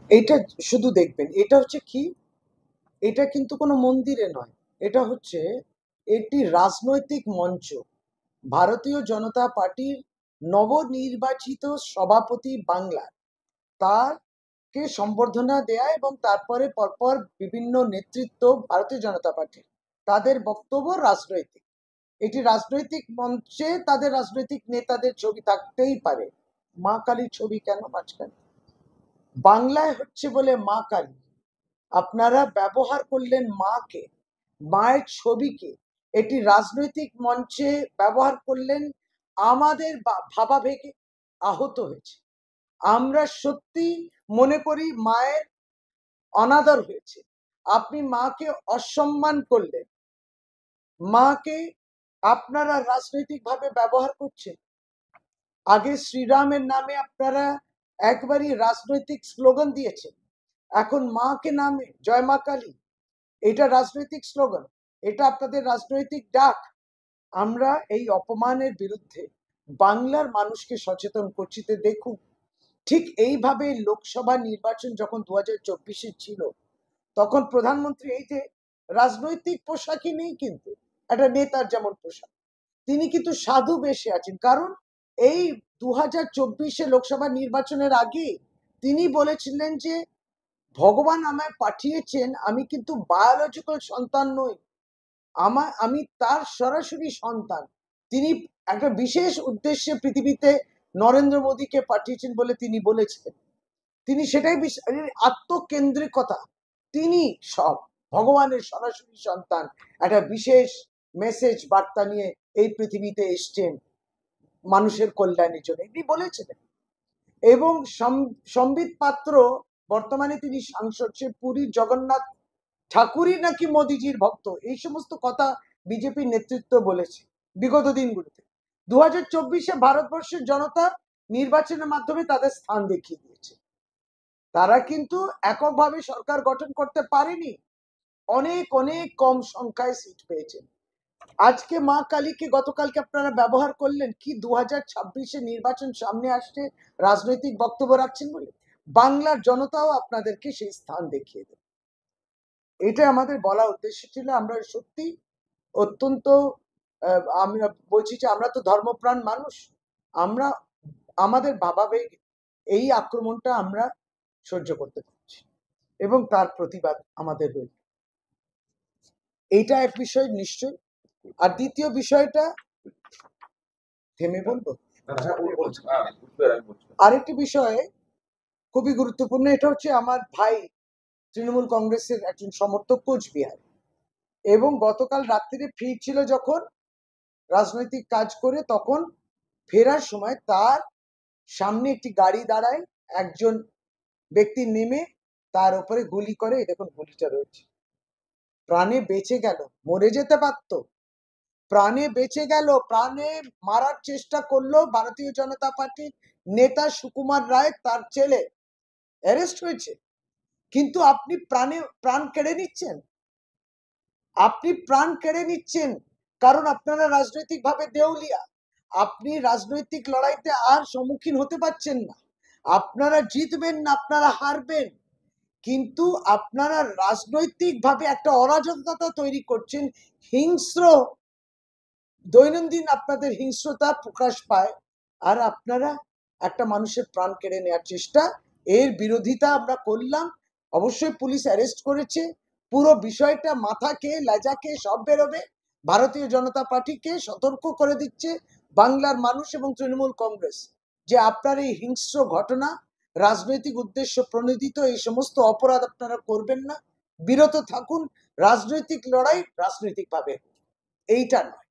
এইটা শুধু দেখবেন, এটা হচ্ছে কি, এটা কিন্তু কোনো মন্দিরে নয়, এটা হচ্ছে একটি রাজনৈতিক মঞ্চ। ভারতীয় জনতা পার্টির নবনির্বাচিত সভাপতি বাংলার, তারকে সম্বর্ধনা দেয়া এবং তারপরে পরপর বিভিন্ন নেতৃত্ব ভারতীয় জনতা পার্টির, তাদের বক্তব্য রাজনৈতিক। এটি রাজনৈতিক মঞ্চে তাদের রাজনৈতিক নেতাদের ছবি থাকতেই পারে। মা কালীর ছবি কেন মাঝখানে? বাংলায় হচ্ছে বলে মা কালী, আপনারা ব্যবহার করলেন মাকে, মায়ের ছবিকে, এটি রাজনৈতিক মঞ্চে ব্যবহার করলেন। আমাদের ভাবাবেগে আহত হয়েছে, আমরা সত্যি মনে করি মায়ের অনাদর হয়েছে। আপনি মাকে অসম্মান করলেন, মাকে আপনারা রাজনৈতিক ভাবে ব্যবহার করছেন। আগে শ্রীরামের নামে আপনারা একবারই রাজনৈতিক স্লোগান দিয়েছেন, এখন মাকে নামে জয় মা কালী, এটা রাজনৈতিক স্লোগান, এটা আপনাদের রাজনৈতিক ডাক। আমরা এই অপমানের বিরুদ্ধে বাংলার মানুষকে সচেতন করছি। দেখুন, ঠিক এইভাবে লোকসভা নির্বাচন যখন 2024-এ ছিল, তখন প্রধানমন্ত্রী এই যে রাজনৈতিক পোশাকই নেই, কিন্তু একটা নেতার যেমন পোশাক, তিনি কিন্তু সাধু বেশে আছেন। কারণ এই 2024-এ লোকসভা নির্বাচনের আগে তিনি বলেছিলেন যে ভগবান আমায় পাঠিয়েছেন, আমি কিন্তু বায়োলজিক্যাল সন্তান নই, আমি তার সরাসরি সন্তান। তিনি একটা বিশেষ উদ্দেশ্যে পৃথিবীতে নরেন্দ্র মোদীকে পাঠিয়েছেন বলে তিনি বলেছিলেন। তিনি সেটাই আত্মকেন্দ্রিকতা, তিনি সব ভগবানের সরাসরি সন্তান, একটা বিশেষ মেসেজ বার্তা নিয়ে এই পৃথিবীতে এসছেন মানুষের কল্যাণের জন্য, এটি বলেছিলেন। এবং সম্বিত পাত্র বর্তমানে তিনি সাংসদ, সে পুরীর জগন্নাথ ঠাকুরই নাকি মোদিজির ভক্ত, এই সমস্ত কথা বিজেপির নেতৃত্ব বলেছে বিগত দিনগুলোতে। 2024-এ ভারতবর্ষের জনতা নির্বাচনের মাধ্যমে তাদের স্থান দেখিয়ে দিয়েছে। তারা কিন্তু এককভাবে সরকার গঠন করতে পারেনি, অনেক অনেক কম সংখ্যায় সিট পেয়েছেন। আজকে মা কালীকে গতকালকে আপনারা ব্যবহার করলেন কি 2026-এ নির্বাচন সামনে আসছে, রাজনৈতিক বক্তব্য রাখছেন বলে। বাংলার জনতাও আপনাদেরকে সেই স্থান দেখিয়ে দেবে, এটা আমাদের বলা উদ্দেশ্য ছিল। আমরা সত্যি অত্যন্ত, আমি বলছি যে আমরা তো ধর্মপ্রাণ মানুষ, আমরা আমাদের ভাবাবেগ এই আক্রমণটা আমরা সহ্য করতে পারছি এবং তার প্রতিবাদ আমাদের রইল। এইটা এক বিষয় নিশ্চয়। আর দ্বিতীয় বিষয়টা থেমে বলবো, আরেকটি বিষয় খুবই গুরুত্বপূর্ণ, এটা হচ্ছে আমার ভাই তৃণমূল কংগ্রেসের একজন সমর্থক কোচবিহার, এবং গতকাল রাত্রিরে ফিরছিল যখন রাজনৈতিক কাজ করে, তখন ফেরার সময় তার সামনে একটি গাড়ি দাঁড়ায়, একজন ব্যক্তি নেমে তার উপরে গুলি করে। দেখুন গুলিটা রয়েছে, প্রাণে বেঁচে গেল, মরে যেতে পারত, প্রাণে বেঁচে গেল। প্রাণে মারার চেষ্টা করলো ভারতীয় জনতা পার্টির নেতা সুকুমার রায়, তার ছেলে অ্যারেস্ট হয়েছে, কিন্তু আপনি প্রাণ কেড়ে নিচ্ছেন, আপনি প্রাণ কেড়ে নিচ্ছেন, কারণ আপনারা রাজনৈতিক ভাবে দেউলিয়া, আপনি রাজনৈতিক লড়াইতে আর সম্মুখীন হতে পারছেন না, আপনারা জিতবেন না, আপনারা হারবেন, কিন্তু আপনারা রাজনৈতিক ভাবে একটা অরাজকতা তৈরি করছেন, হিংস্র, দৈনন্দিন আপনাদের হিংস্রতা প্রকাশ পায়, আর আপনারা একটা মানুষের প্রাণ কেড়ে নেওয়ার চেষ্টা, এর বিরোধিতা আমরা করলাম। অবশ্যই পুলিশ অ্যারেস্ট করেছে, পুরো বিষয়টা মাথা খেয়ে লেজা খেয়ে সব বেরোবে। ভারতীয় জনতা পার্টিকে সতর্ক করে দিচ্ছে বাংলার মানুষ এবং তৃণমূল কংগ্রেস, যে আপনার এই হিংস্র ঘটনা, রাজনৈতিক উদ্দেশ্য প্রণোদিত এই সমস্ত অপরাধ আপনারা করবেন না, বিরত থাকুন। রাজনৈতিক লড়াই রাজনৈতিক ভাবে, এইটা নয়।